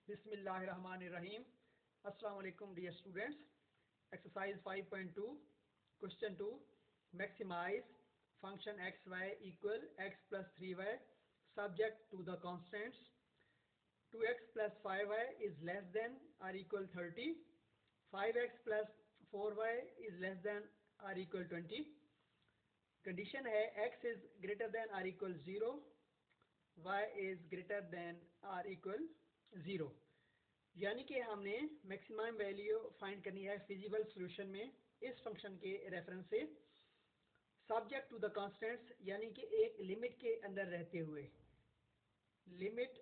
Bismillahirrahmanirrahim. Assalamu alaikum dear students. Exercise 5.2 question 2 maximize function xy equal x plus 3y subject to the constants 2x plus 5y is less than or equal 30, 5x plus 4y is less than or equal 20. Condition है x is greater than or equal 0, y is greater than or equal 0. यानी कि हमने maximum value find करनी है feasible solution में इस function के reference से सब्जेक्ट टू द कांस्टेंट्स, यानी कि एक लिमिट के अंदर रहते हुए। लिमिट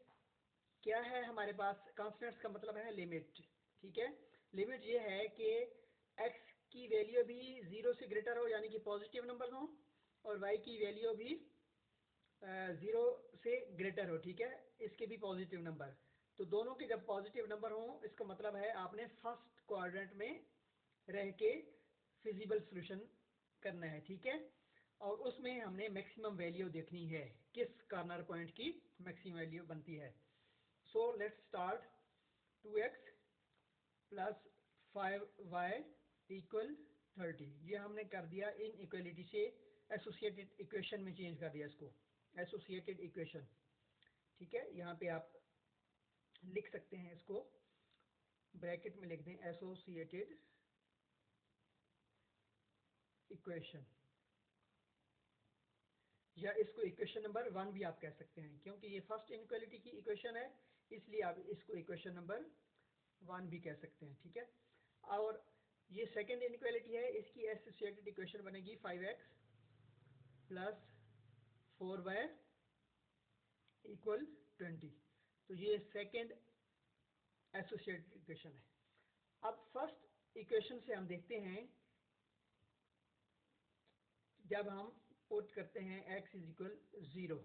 क्या है हमारे पास? कांस्टेंट्स का मतलब है लिमिट, ठीक है। लिमिट ये है कि x की वैल्यू भी 0 से ग्रेटर हो, यानी कि पॉजिटिव नंबर हो, और y की वैल्यू भी 0 से ग्रेटर हो, ठीक है, इसके भी पॉजिटिव नंबर। तो दोनों के जब पॉजिटिव नंबर हो, इसका मतलब है आपने फर्स्ट क्वाड्रेंट में रह के फिजिबल सॉल्यूशन करना है, ठीक है। और उसमें हमने मैक्सिमम वैल्यू देखनी है, किस कॉर्नर पॉइंट की मैक्सिमम वैल्यू बनती है। So let's start. 2x plus 5y equal 30, ये हमने कर दिया इन इक्वलिटी से एसोसिएटेड इक्वेशन में चेंज कर दिया इसको, एसोसिएटेड इक्वेशन, ठीक है। यहाँ पे आप लिख सकते हैं, इसको ब्रैकेट में लिख दें एसोसिएटेड इक्वेशन, या इसको इक्वेशन नंबर 1 भी आप कह सकते हैं, क्योंकि ये फर्स्ट इनइक्वालिटी की इक्वेशन है, इसलिए आप इसको इक्वेशन नंबर 1 भी कह सकते हैं, ठीक है। और ये सेकंड इनइक्वालिटी है, इसकी एसोसिएटेड इक्वेशन बनेगी 5x प्लस 4y इक्वल 20। तो ये सेकंड एसोसिएटेड इक्वेशन है। अब फर्स्ट इक्वेशन से हम देखते हैं, जब हम पुट करते हैं x इज इक्वल 0,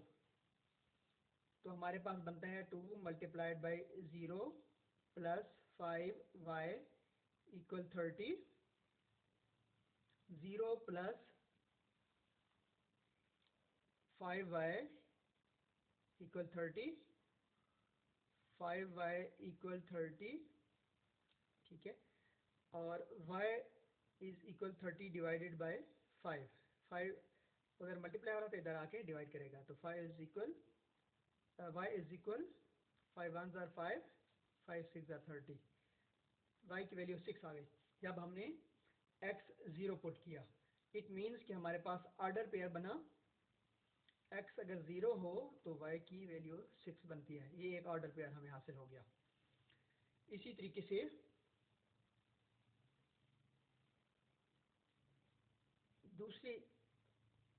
तो हमारे पास बनता है 2 multiplied by 0 plus 5y equal 30, 0 plus 5y equal 30, 5y equal 30, ठीक है। और y is equal 30 divided by 5 अगर मल्टीप्लाई हो रहा तो इधर आके डिवाइड करेगा, तो 5 is equal y is equal 5 1 are 5, 5 6 are 30, y की वैल्यू 6 आ गई जब हमने x 0 पुट किया। इट मीन्स कि हमारे पास ऑर्डर पेयर बना, x अगर 0 हो तो y की वैल्यू 6 बनती है। ये एक ऑर्डर पेयर हमें हासिल हो गया। इसी तरीके से दूसरी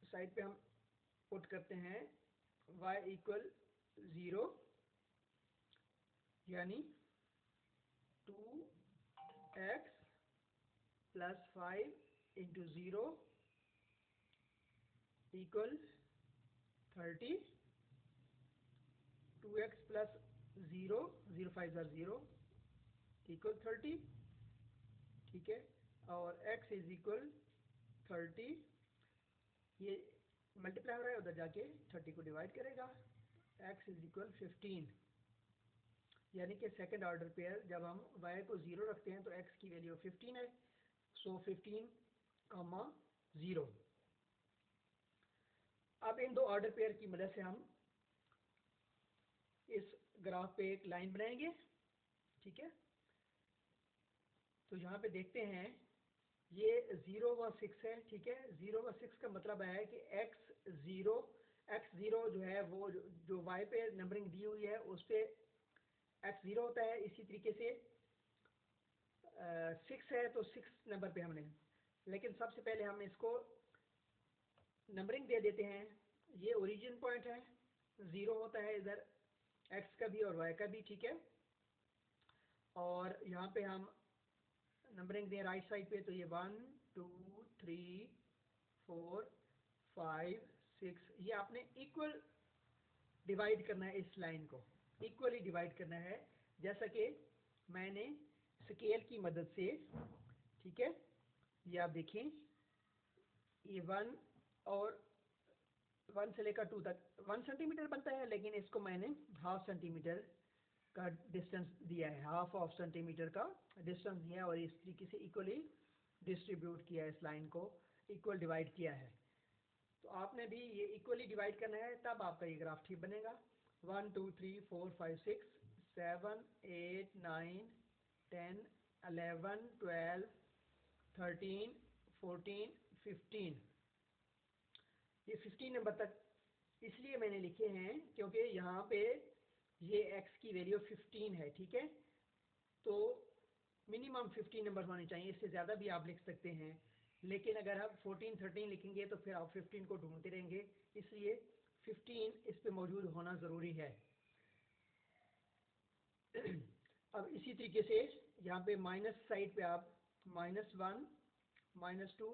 साइड पे हम पुट करते हैं y इक्वल 0, यानी 2x plus 5 into 0 equal 30, 2x plus 0 0 5 0 equal 30, ठीक है। और x इज इक्वल 30, ये मल्टीप्लाई हो रहा है, उधर जाके 30 को डिवाइड करेगा, x इज इक्वल 15, यानी कि सेकंड ऑर्डर पेयर जब हम y को 0 रखते हैं तो x की वैल्यू 15 है। सो 15, 0। अब इन दो ऑर्डर पेयर की मदद से हम इस ग्राफ पे एक लाइन बनाएंगे, ठीक है। तो यहाँ पे देखते हैं, ये 0 व 6 है, ठीक है। 0 व 6 का मतलब है कि x0 जो है वो जो y पे नंबरिंग दी हुई है उस पे x0 होता है। इसी तरीके से 6 है तो 6 नंबर पे हमने, लेकिन सबसे पहले हम इसको नंबरिंग दे देते हैं। ये ओरिजिन पॉइंट है, 0 होता है इधर x का भी और y का भी, ठीक है। और यहाँ पे हम नंबरिंग दें राइट साइड पे, तो ये 1 2 3 4 5 6, ये आपने इक्वल डिवाइड करना है, इस लाइन को इक्वली डिवाइड करना है, जैसा कि मैंने स्केल की मदद से, ठीक है। ये आप देखें, ये 1 और 1 से लेकर 2 तक 1 सेंटीमीटर बनता है, लेकिन इसको मैंने ½ सेंटीमीटर का डिस्टेंस दिया है, हाफ ऑफ सेंटीमीटर का डिस्टेंस दिया है और इस तरीके से इक्वली डिस्ट्रीब्यूट किया है, इस लाइन को इक्वल डिवाइड किया है। तो आपने भी ये इक्वली डिवाइड करना है, तब आपका ये ग्राफ ठीक बनेगा। 1 2 3 4 5 6 7 8 9 10 11 12 13 14 15, ये 15 नंबर तक इसलिए मैंने लिखे हैं क्योंकि यहाँ पे ये x की वैल्यू 15 है, ठीक है। तो मिनिमम 15 नंबर होने चाहिए, इससे ज़्यादा भी आप लिख सकते हैं, लेकिन अगर आप 14 13 लिखेंगे तो फिर आप 15 को ढूंढते रहेंगे, इसलिए 15 इस पे मौजूद होना ज़रूरी है। अब इसी तरीके से यहाँ पे माइनस साइड पे आप -1 -2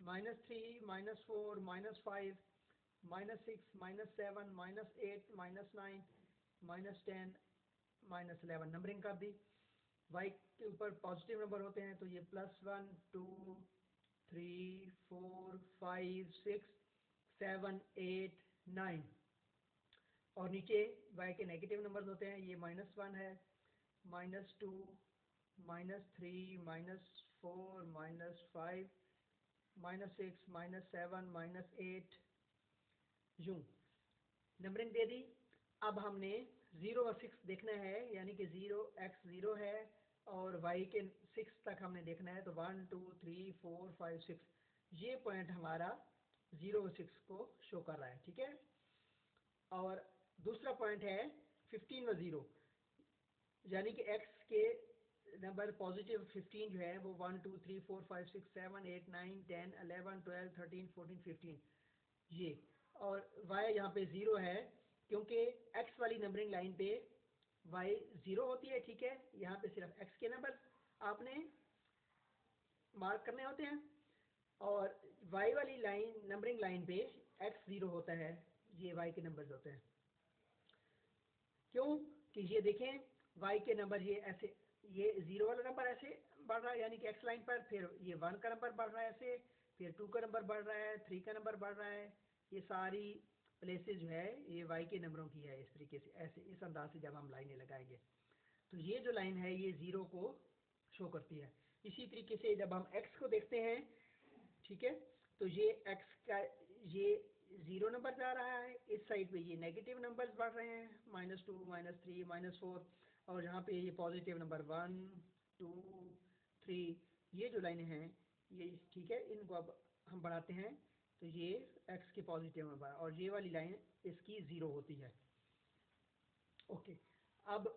-3 -4 -5 -6 -7 -8 -9 -10 -11 नंबरिंग कर दी। y के ऊपर पॉजिटिव नंबर होते हैं तो ये +1 2 3 4 5 6 7 8 9, और नीचे y के नेगेटिव नंबर्स होते हैं, ये -1 है, -2 -3 -4 -5 -6 -7 -8 यूं नंबरिंग दे दी। अब हमने 0 और 6 देखना है, यानी कि 0x 0 है और y के 6 तक हमने देखना है, तो 1 2 3 4 5 6 ये पॉइंट हमारा 0 और 6 को शो कर रहा है, ठीक है। और दूसरा पॉइंट है 15 व 0, यानी कि x के नंबर पॉजिटिव 15 जो है वो 1 2 3 4 5 6 7 8 9 10 11 12 13 14 15 ये, और y यहाँ पे 0 है क्योंकि x वाली नंबरिंग लाइन पे y 0 होती है, ठीक है। यहाँ पे सिर्फ x के नंबर आपने मार्क करने होते हैं और y वाली लाइन नंबरिंग लाइन पे x 0 होता है, ये y के नंबर्स होते हैं। क्यों कि ये देखें y के नंबर ये ऐसे, ये 0 वाला नंबर ऐसे बढ़ रहा है यानी कि x लाइन पर, फिर ये 1 का नंबर बढ़ रहा है ऐसे, फिर 2 का नंबर बढ़ रहा है, 3 का नंबर बढ़ रहा है, ये सारी प्लेसेस जो है ये y के नंबरों की है। इस तरीके से ऐसे इस अंदाज से जब हम लाइनें लगाएंगे तो ये जो लाइन है ये 0 को शो करती है। इसी तरीके से जब हम x को देखते हैं, ठीक है, तो ये x का ये 0 नंबर जा रहा है, इस साइड पे ये नेगेटिव नंबर्स बढ़ रहे हैं, -2 -3 -4, और यहाँ पे ये पॉजिटिव नंबर 1 2 3, ये जो लाइनें हैं ये, ठीक है, इनको अब हम बढ़ाते हैं तो ये x के पॉजिटिव नंबर, और ये वाली लाइन इसकी 0 होती है। ओके, अब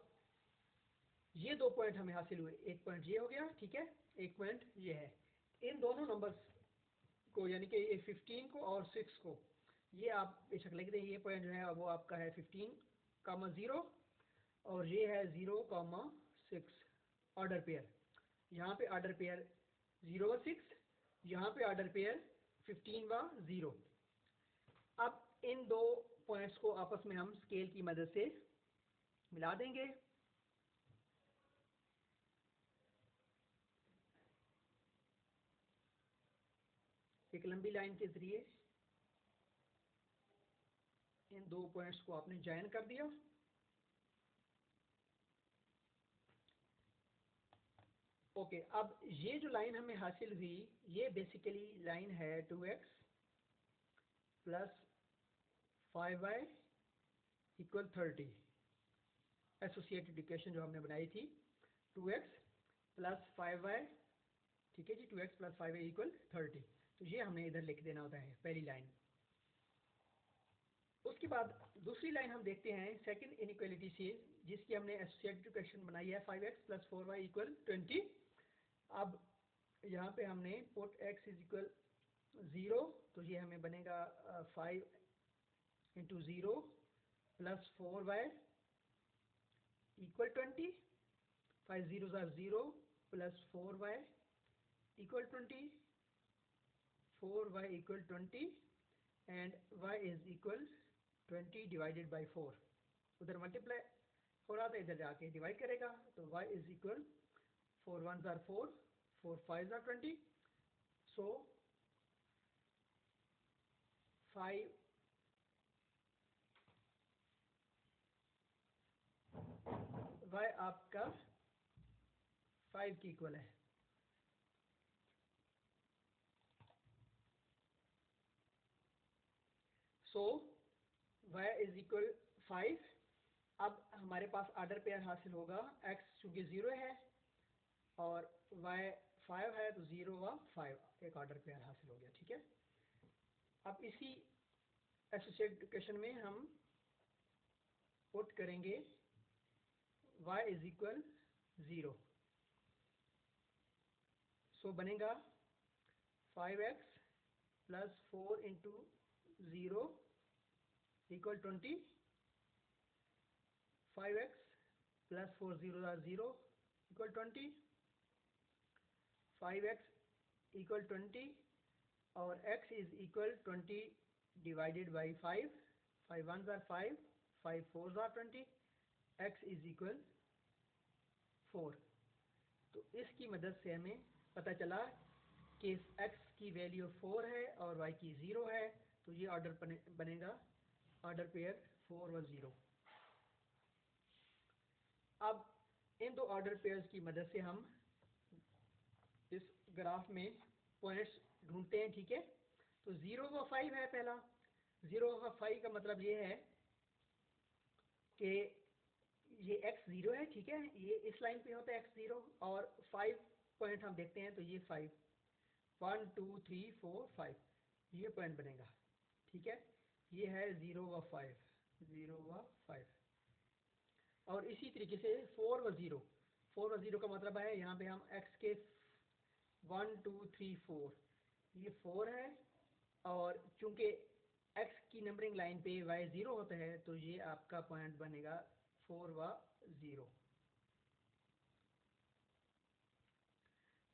ये 2 पॉइंट हमें हासिल हुए, एक पॉइंट ये हो गया, ठीक है, एक पॉइंट ये है। इन दोनों नंबर्स को यानी कि ये 15 को और 6 को, ये आप बेशक लिख दें, ये पॉइंट जो है वो आपका है 15,0 और ये है 0,6 ऑर्डर पेयर। यहाँ पे ऑर्डर पेयर 0 व 6, यहाँ पे ऑर्डर पेयर 15 व 0। अब इन दो पॉइंट्स को आपस में हम स्केल की मदद से मिला देंगे। एक लंबी लाइन के जरिए इन दो पॉइंट्स को आपने ज्वाइन कर दिया। ओके, अब ये जो लाइन हमें हासिल हुई ये बेसिकली लाइन है 2x plus 5y equal 30, associated equation जो हमने बनाई थी 2x प्लस 5y, ठीक है जी, 2x प्लस 5y इक्वल 30, तो ये हमने इधर लिख देना होता है पहली लाइन। उसके बाद दूसरी लाइन हम देखते हैं सेकंड इनइक्वालिटी से, जिसकी हमने एसोसिएटेड इक्वेशन बनाई है 5x प्लस 4y इक्वल 20। अब यहाँ पे हमने पुट x इज इक्वल 0, तो ये हमें बनेगा 5 into 0 plus 4y equal 20, 5 zeros are 0 plus 4y equal 20, 4y equal 20 and y is equal 20 divided by 4, उधर मल्टीप्लाई हो रहा था, इधर जाके डिवाइड करेगा, तो y is equal 4 1s are 4, 4 5s are 20, so 5 आपका 5 के इक्वल है। सो y इज इक्वल 5। अब हमारे पास ऑर्डर पेयर हासिल होगा, x चूंकि 0 है और y 5 है तो 0 व 5 एक ऑर्डर पेयर हासिल हो गया। ठीक है, अब इसी एसोसिएटेड इक्वेशन में हम पुट करेंगे y इज इक्वल 0। सो बनेगा 5x plus 4 into 0 equal 20। 5x plus 4 0 0 equal 20। 5x equal 20 और x is equal 20 divided by 5। 5 1 jar 5, 5 4 jar 20, x is equal 4। तो इसकी मदद से हमें पता चला कि x की वैल्यू 4 है और y की 0 है, तो ये ऑर्डर बनेगा ऑर्डर पेयर 4 व 0। अब इन दो ऑर्डर पेयर्स की मदद से हम इस ग्राफ में पॉइंट्स ढूंढते हैं। ठीक है, तो 0 व 5 है पहला। 0 व 5 का मतलब ये है कि ये x 0 है। ठीक है, ये इस लाइन पे होता है x 0 और 5 पॉइंट हम देखते हैं तो ये 5 1 2 3 4 5 ये पॉइंट बनेगा। ठीक है, ये है 0 व 5, 0 व 5। और इसी तरीके से 4 व 0, 4 व 0 का मतलब है यहाँ पे हम x के 1 2 3 4 ये 4 है और चूंकि x की नंबरिंग लाइन पे y 0 होता है तो ये आपका पॉइंट बनेगा 4 व 0।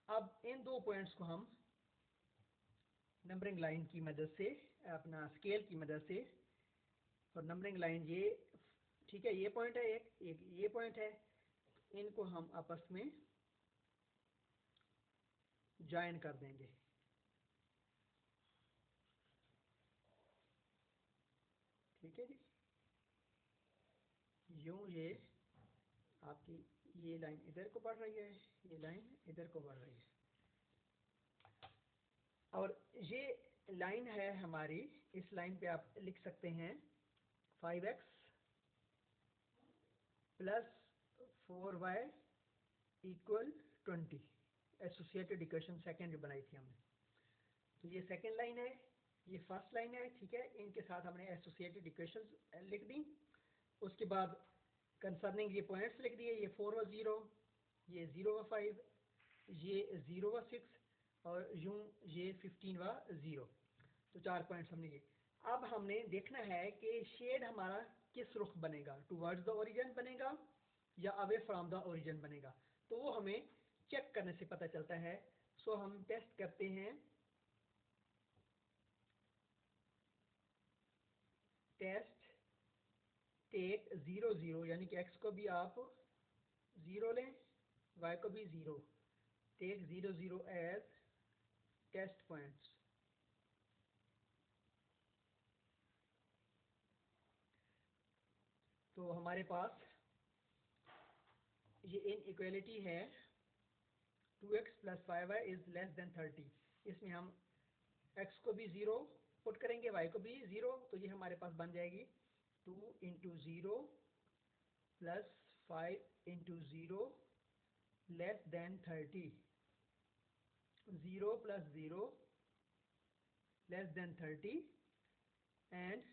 अब इन दो पॉइंट्स को हम नंबरिंग लाइन की मदद से, अपना स्केल की मदद से, और नंबरिंग लाइन ये, ठीक है, ये पॉइंट है, एक ये पॉइंट है, इनको हम आपस में ज्वाइन कर देंगे। ठीक है जी, यूं ये आपकी ये लाइन इधर को बढ़ रही है, ये लाइन इधर को बढ़ रही है और ये लाइन है हमारी। इस लाइन पे आप लिख सकते हैं 5x plus 4y equal 20। Associated equation second बनाई थी हमने, तो ये सेकेंड लाइन है, ये फर्स्ट लाइन है। ठीक है, इनके साथ हमने एसोसिएटेड इक्वेशन लिख दी। उसके बाद कंसर्निंग ये पॉइंट्स लिख दिए, ये 4 व 0, ये 0 व 5, ये 0 व 6 और यूं ये 15 व 0। तो 4 पॉइंट्स हमने ये। अब हमने देखना है कि शेड हमारा किस रुख बनेगा, टुवर्ड्स द ओरिजिन बनेगा या अवे फ्रॉम द ओरिजिन बनेगा, तो वो हमें चेक करने से पता चलता है। सो हम टेस्ट करते हैं, टेस्ट टेक 0 0, यानी कि x को भी आप 0 लें, y को भी 0, टेक 0 0 एज टेस्ट पॉइंट्स। तो हमारे पास ये इनइक्वालिटी है 2x plus 5y is less than 30। इसमें हम x को भी 0 पुट करेंगे, y को भी 0, तो ये हमारे पास बन जाएगी 2 into 0 plus 5 into 0 less than 30। 0 plus 0 less than 30 and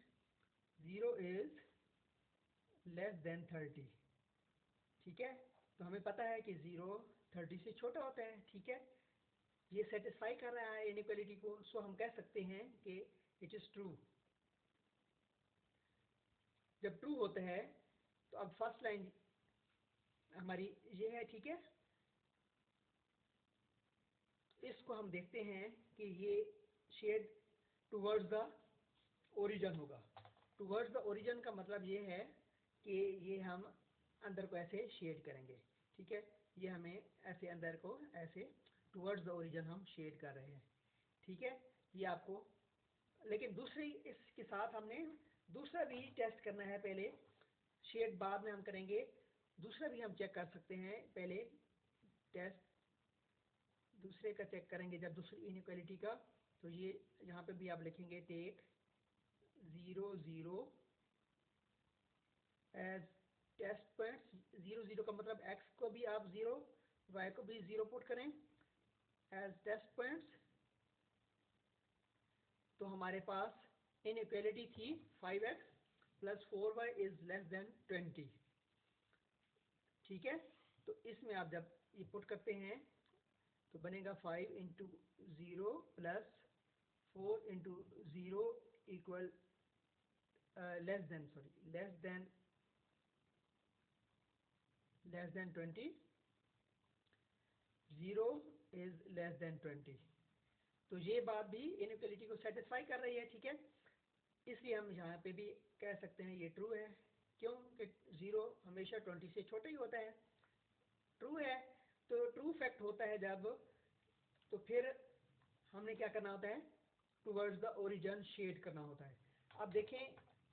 0 is less than 30। ठीक है, तो हमें पता है कि 0 30 से छोटा होता है। ठीक है, ये सेटिस्फाई कर रहा है इनइक्वालिटी को, सो हम कह सकते हैं कि इट इज ट्रू। जब ट्रू होता है तो अब फर्स्ट लाइन हमारी ये है। ठीक है, इसको हम देखते हैं कि ये शेड टुवर्ड्स द ओरिजिन होगा। टुवर्ड्स द ओरिजिन का मतलब ये है कि ये हम अंदर को ऐसे शेड करेंगे। ठीक है, ये हमें ऐसे अंदर को ऐसे टुवर्ड्स द ओरिजिन हम शेड कर रहे हैं। ठीक है, ये आपको, लेकिन दूसरी इसके साथ हमने दूसरा भी टेस्ट करना है। पहले शेड बाद में हम करेंगे, दूसरा भी हम चेक कर सकते हैं। पहले टेस्ट दूसरे का चेक करेंगे, जब दूसरी इनइक्वालिटी का, तो ये यहाँ पे भी आप लिखेंगे टेक 0 0 एज टेस्ट पॉइंट्स। 0 0 का मतलब x को भी आप 0, y को भी 0 पुट करें एज टेस्ट पॉइंट्स। तो हमारे पास इनइक्वालिटी थी 5x plus 4y is less than 20। ठीक है, तो इसमें आप जब ये पुट करते हैं तो बनेगा 5 into 0 plus 4 into 0 equal less than 20। 0 is less than 20। तो ये बात भी इनइक्वालिटी को सेटिस्फाई कर रही है। ठीक है, इसलिए हम यहाँ पे भी कह सकते हैं ये ट्रू है। क्यों कि 0 हमेशा 20 से छोटा ही होता है। ट्रू है, तो ट्रू फैक्ट होता है जब, तो फिर हमने क्या करना होता है, टुवर्ड्स द ओरिजिन शेड करना होता है। अब देखें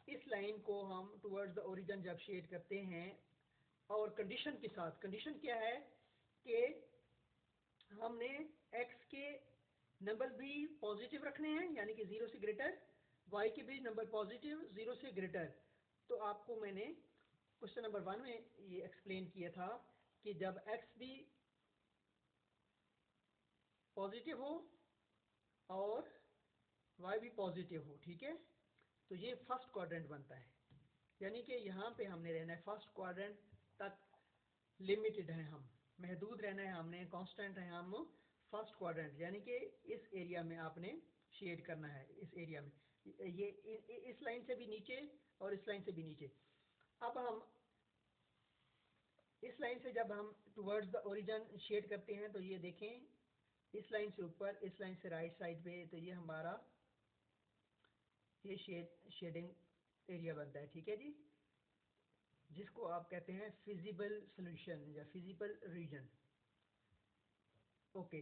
इस लाइन को हम टुवर्ड्स द ओरिजिन जब शेड करते हैं और कंडीशन के साथ, कंडीशन क्या है कि हमने x के नंबर भी पॉजिटिव रखने हैं, यानी कि 0 से ग्रेटर, y के भी नंबर पॉजिटिव 0 से ग्रेटर। तो आपको मैंने क्वेश्चन नंबर 1 में ये एक्सप्लेन किया था कि जब x भी पॉजिटिव हो और y भी पॉजिटिव हो, ठीक है, तो ये फर्स्ट क्वाड्रेंट बनता है। यानी कि यहाँ पे हमने रहना है फर्स्ट क्वाड्रेंट तक, लिमिटेड है हम, महदूद रहना है हमने, कांस्टेंट है हम फर्स्ट क्वाड्रेंट, यानी कि इस एरिया में आपने शेड करना है। इस एरिया में ये इस लाइन से भी नीचे और इस लाइन से भी नीचे। अब हम इस लाइन से जब हम टुवर्ड्स द ओरिजिन शेड करते हैं तो ये देखें, इस लाइन से ऊपर, इस लाइन से राइट साइड पे, तो ये हमारा ये शेडिंग एरिया बनता है। ठीक है जी, जिसको आप कहते हैं फिजिबल सॉल्यूशन या फिजिबल रीजन। ओके,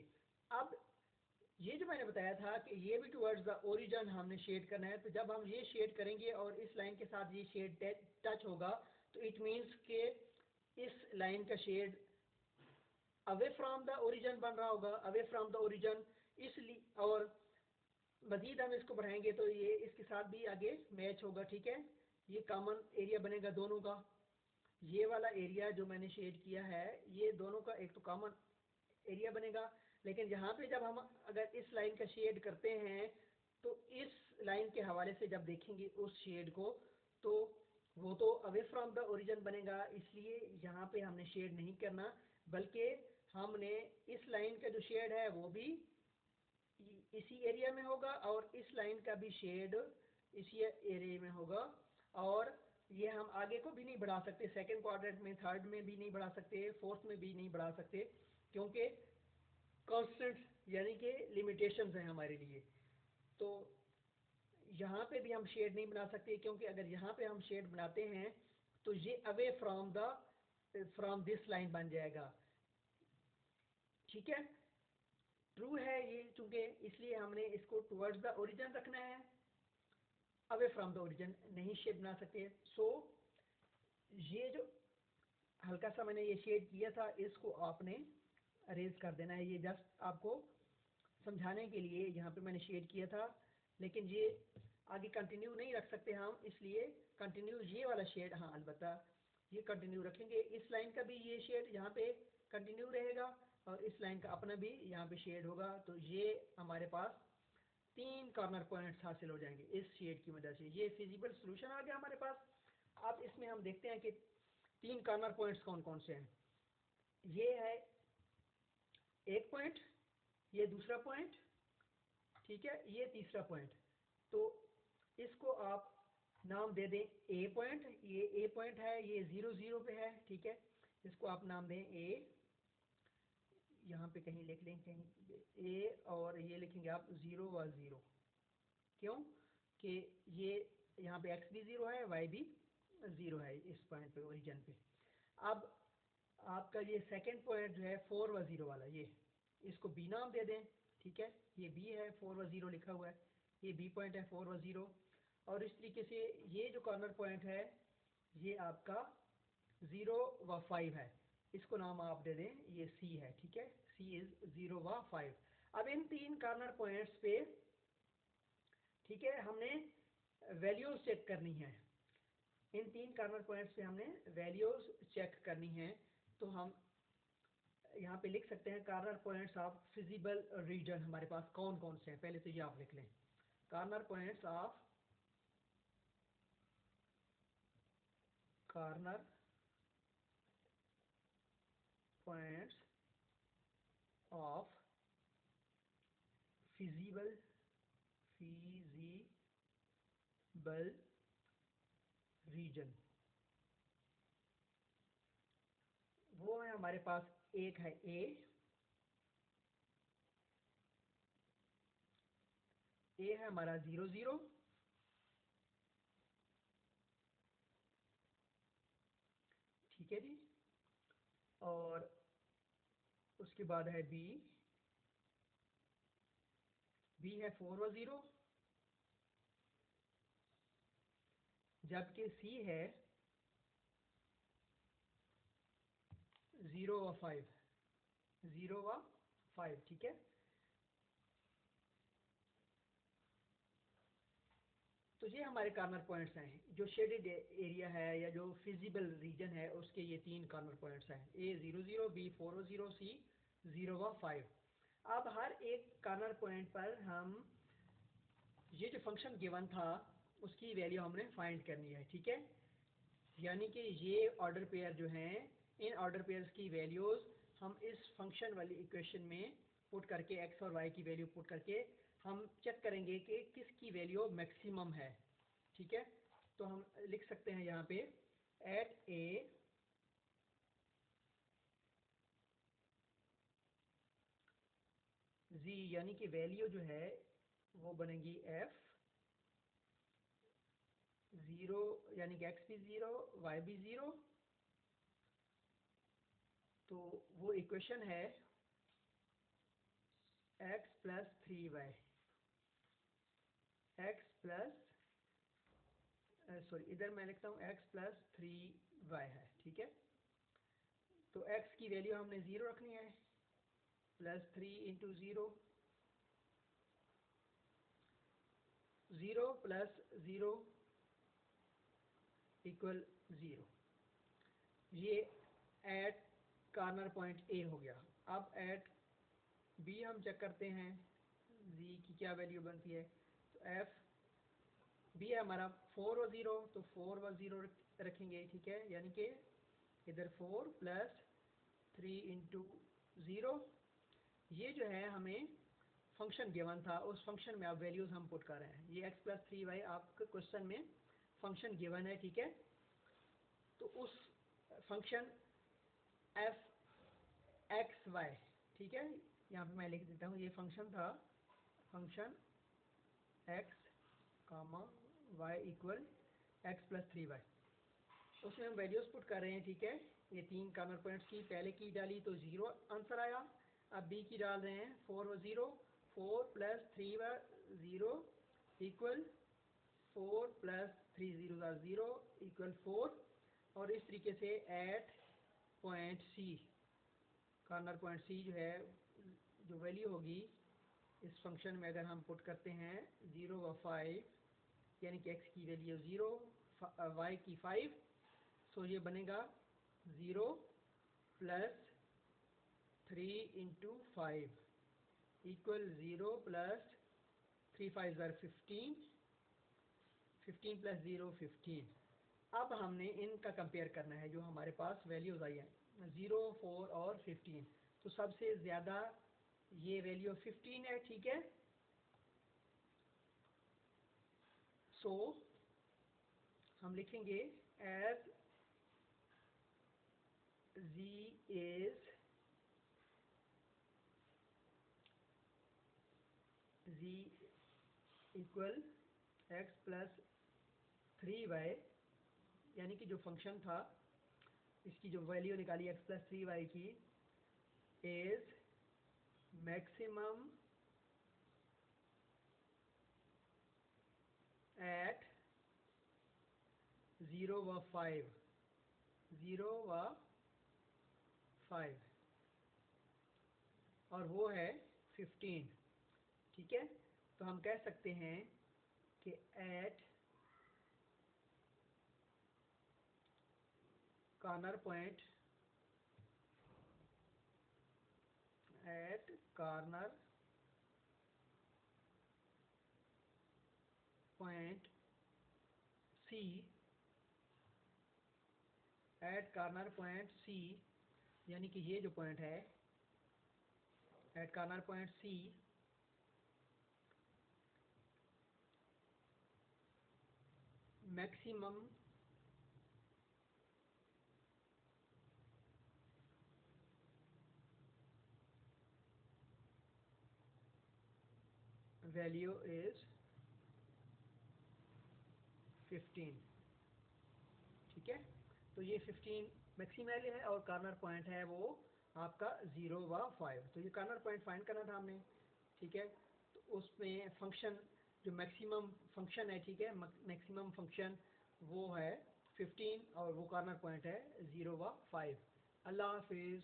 अब ये जो मैंने बताया था कि ये भी टुवर्ड्स द ओरिजिन हमने शेड करना है, तो जब हम ये शेड करेंगे और इस लाइन के साथ ये शेड टच होगा, तो इट मीन्स के इस लाइन का shade away from the origin बन रहा होगा, अवे फ्रॉम द ओरिजिन। इसलिए और मजीद हम इसको बढ़ाएंगे तो ये इसके साथ भी आगे मैच होगा। ठीक है, ये कॉमन एरिया बनेगा दोनों का। ये वाला एरिया जो मैंने शेड किया है, ये दोनों का एक तो कॉमन एरिया बनेगा। लेकिन यहाँ पे जब हम अगर इस लाइन का शेड करते हैं तो इस लाइन के हवाले से जब देखेंगे उस शेड को, तो वो तो अवे फ्रॉम द ओरिजिन बनेगा, इसलिए यहाँ पे हमने शेड नहीं करना, बल्कि हमने इस लाइन का जो शेड है वो भी इसी एरिया में होगा और इस लाइन का भी शेड इसी एरिया में होगा। और ये हम आगे को भी नहीं बढ़ा सकते, सेकंड क्वाड्रेंट में, थर्ड में भी नहीं बढ़ा सकते, फोर्थ में भी नहीं बढ़ा सकते, क्योंकि कॉन्स्टेंट यानी कि लिमिटेशंस हैं हमारे लिए। तो यहाँ पे भी हम शेड नहीं बना सकते, क्योंकि अगर यहाँ पे हम शेड बनाते हैं तो ये अवे फ्रॉम दिस लाइन बन जाएगा। ठीक है, ट्रू है ये चूंकि, इसलिए हमने इसको टुवर्ड्स द ओरिजिन रखना है, अवे फ्रॉम द ओरिजिन नहीं शेड बना सकते। सो ये जो हल्का सा मैंने ये शेड किया था, इसको आपने अरेज कर देना है। ये जस्ट आपको समझाने के लिए यहाँ पे मैंने शेड किया था, लेकिन ये आगे कंटिन्यू नहीं रख सकते हम, इसलिए कंटिन्यू ये वाला शेड, हाँ अलबत्ता ये कंटिन्यू रखेंगे। इस लाइन का भी ये शेड यहाँ पे कंटिन्यू रहेगा और इस लाइन का अपना भी यहाँ पे शेड होगा। तो ये हमारे पास 3 कॉर्नर पॉइंट्स हासिल हो जाएंगे इस शेड की मदद से। ये फिजिबल सोल्यूशन आ गया हमारे पास। अब इसमें हम देखते हैं कि 3 कॉर्नर पॉइंट्स कौन कौन से हैं। ये है एक पॉइंट, ये दूसरा पॉइंट, ठीक है, ये तीसरा पॉइंट। तो इसको आप नाम दे दें ए पॉइंट। ये ए पॉइंट है, ये 0 0 पे है। ठीक है, इसको आप नाम दें ए, यहाँ पे कहीं लिख लें, कहीं ए, और ये लिखेंगे आप 0 व 0। क्यों कि ये यहाँ पे x भी 0 है, y भी 0 है इस पॉइंट पे, ओरिजिन पे। अब आपका ये सेकंड पॉइंट जो है 4 व 0 वाला, ये इसको b नाम दे दें। ठीक है, ये b है, 4 व 0 लिखा हुआ है, ये b पॉइंट है 4 व 0। और इस तरीके से ये जो कॉर्नर पॉइंट है ये आपका 0 व 5 है, इसको नाम आप दे दें, ये C है, ठीक है, C इज 0 व 5। अब इन तीन कॉर्नर पॉइंट्स पे, ठीक है, हमने वैल्यूज चेक करनी है। इन तीन कॉर्नर पॉइंट्स पे हमने वैल्यूज चेक करनी है। तो हम यहाँ पे लिख सकते हैं corner points of feasible region हमारे पास कौन कौन से हैं। पहले तो ये आप लिख लें, corner points of corner points of feasible region, वो है हमारे पास, एक है ए है हमारा 0 0, ठीक है जी, और उसके बाद है बी है 4 व 0, जबकि सी है 0 व 5, 0 व 5, ठीक है। तो ये हमारे कॉर्नर पॉइंट्स हैं, जो शेडेड एरिया है या जो फिजिबल रीजन है उसके ये तीन कॉर्नर पॉइंट्स हैं, ए 0 0, बी 4 व 0, सी 0 व 5। अब हर एक कॉर्नर पॉइंट पर हम ये जो फंक्शन गिवन था उसकी वैल्यू हमने फाइंड करनी है, ठीक है। यानी कि ये ऑर्डर पेयर जो हैं, इन ऑर्डर पेयर्स की वैल्यूज हम इस फंक्शन वाली इक्वेशन में पुट करके, एक्स और वाई की वैल्यू पुट करके हम चेक करेंगे कि किसकी वैल्यू मैक्सिमम है, ठीक है। तो हम लिख सकते हैं यहाँ पे एट ए जी, यानी कि वैल्यू जो है वो बनेगी एफ 0, यानी कि एक्स भी 0 वाई भी 0। तो वो इक्वेशन है x plus 3y, x plus sorry, इधर मैं लिखता हूँ एक्स प्लस 3y है, ठीक है। तो x की वैल्यू हमने 0 रखनी है, प्लस 3 इंटू 0, 0 प्लस 0 इक्वल 0। ये एट कॉर्नर पॉइंट ए हो गया। अब एट बी हम चेक करते हैं जी की क्या वैल्यू बनती है। तो एफ बी है हमारा 4 व 0, तो 4 व 0 रखेंगे, ठीक है, यानी कि इधर 4 प्लस 3 इंटू 0। ये जो है हमें फंक्शन गिवन था, उस फंक्शन में आप वैल्यूज हम पुट कर रहे हैं। ये x प्लस 3y आपके क्वेश्चन में फंक्शन गिवन है, ठीक है। तो उस फंक्शन एफ एक्स वाई, ठीक है, यहाँ पे मैं लिख देता हूँ, ये फंक्शन था, function x comma y equal x plus 3y। उसमें हम वैल्यूज पुट कर रहे हैं, ठीक है। ये तीन कॉर्नर पॉइंट्स की पहले की डाली तो 0 आंसर आया। अब बी की डाल रहे हैं 4 व 0, 4 प्लस 3 व 0 इक्वल 4 प्लस 3 0 0 इक्वल 4। और इस तरीके से at point C, corner point C जो है, जो वैल्यू होगी इस फंक्शन में अगर हम पुट करते हैं 0 व 5, यानी कि x की वैल्यू 0, y की 5, तो ये बनेगा 0 प्लस 3 इंटू 5 इक्वल 0 प्लस 3 5 ज़र 15, 15 प्लस 0 15। अब हमने इनका कंपेयर करना है, जो हमारे पास वैल्यूज आई हैं 0 4 और 15। तो सबसे ज़्यादा ये वैल्यू 15 है, ठीक है। सो हम लिखेंगे as z is z equal x plus 3y, यानी कि जो फंक्शन था इसकी जो वैल्यू निकाली एक्स प्लस 3y की, इज मैक्सिमम एट 0 व 5, 0 व 5 और वो है 15। ठीक है, तो हम कह सकते हैं कि at corner point C at corner point C, यानी कि ये जो पॉइंट है at corner point C maximum value is 15। ठीक है, तो ये 15 मैक्सिमम वैल्यू है और कॉर्नर पॉइंट है वो आपका 0 व 5। तो ये कॉर्नर पॉइंट फाइंड करना था हमने। ठीक है, तो उसमें फंक्शन जो मैक्सिमम फंक्शन है, ठीक है, मैक्सिमम फंक्शन वो है 15 और वो कॉर्नर पॉइंट है 0 व 5। अल्लाह हाफिज़।